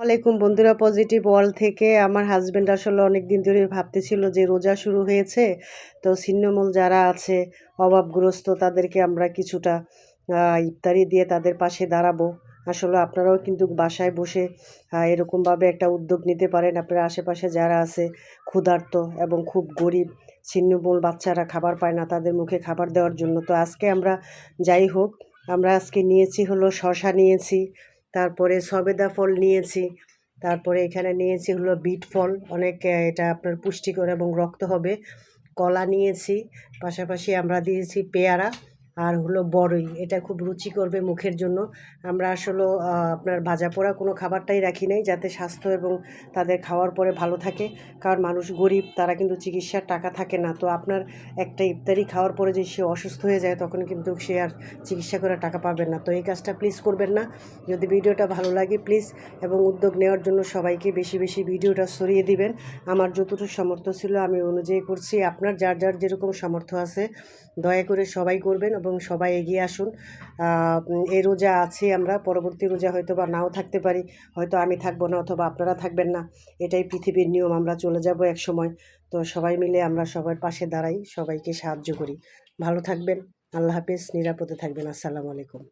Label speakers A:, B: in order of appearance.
A: আলাইকুম বন্ধুরা, positive world থেকে। আমার হাজব্যান্ড আসলে অনেক দিন ধরে ভাবতেছিল যে রোজা শুরু হয়েছে, তো ছিন্নমূল যারা আছে অভাবগ্রস্ত তাদেরকে আমরা কিছুটা ইফতারি দিয়ে তাদের পাশে দাঁড়াবো। আসলে আপনারাও কিন্তু বাসায় বসে এরকমভাবে একটা উদ্যোগ নিতে পারেন। আপনার আশেপাশে যারা আছে ক্ষুধার্ত এবং খুব গরিব ছিন্নমূল বাচ্চারা খাবার পায় না, তাদের মুখে খাবার দেওয়ার জন্য। তো আজকে আমরা যাই হোক, আমরা আজকে নিয়েছি হলো শসা নিয়েছি, তারপরে সবেদা ফল নিয়েছি, তারপরে এখানে নিয়েছি হলো বিট ফল, অনেক এটা আপনার পুষ্টিকর এবং রক্ত হবে। কলা নিয়েছি, পাশাপাশি আমরা দিয়েছি পেয়ারা আর হলো বড়ই, এটা খুব রুচি করবে মুখের জন্য। আমরা আসলে আপনার ভাজা পোড়া কোনো খাবারটাই রাখি নাই, যাতে স্বাস্থ্য এবং তাদের খাওয়ার পরে ভালো থাকে। কারণ মানুষ গরিব, তারা কিন্তু চিকিৎসার টাকা থাকে না। তো আপনার একটা ইফতারি খাওয়ার পরে যে সে অসুস্থ হয়ে যায়, তখন কিন্তু সে আর চিকিৎসা করে টাকা পাবেন না। তো এই কাজটা প্লিজ করবেন না। যদি ভিডিওটা ভালো লাগে প্লিজ, এবং উদ্যোগ নেওয়ার জন্য সবাইকে বেশি বেশি ভিডিওটা ছড়িয়ে দিবেন। আমার যতটুকু সামর্থ্য ছিল আমি অনুযায়ী করছি। আপনার যার যার যেরকম সামর্থ্য আছে দয়া করে সবাই করবেন এবং সবাই এগিয়ে আসুন। এই রোজা আছি আমরা, পরবর্তী রোজা হয়তো বা নাও থাকতে পারি, হয়তো আমি থাকবো না অথবা আপনারা থাকবেন না। এটাই পৃথিবীর নিয়ম, আমরা চলে যাব এক সময়। তো সবাই মিলে আমরা সবার পাশে দাঁড়াই, সবাইকে সাহায্য করি। ভালো থাকবেন। আল্লাহ হাফেজ, নিরাপদে থাকবেন। আসসালামু আলাইকুম।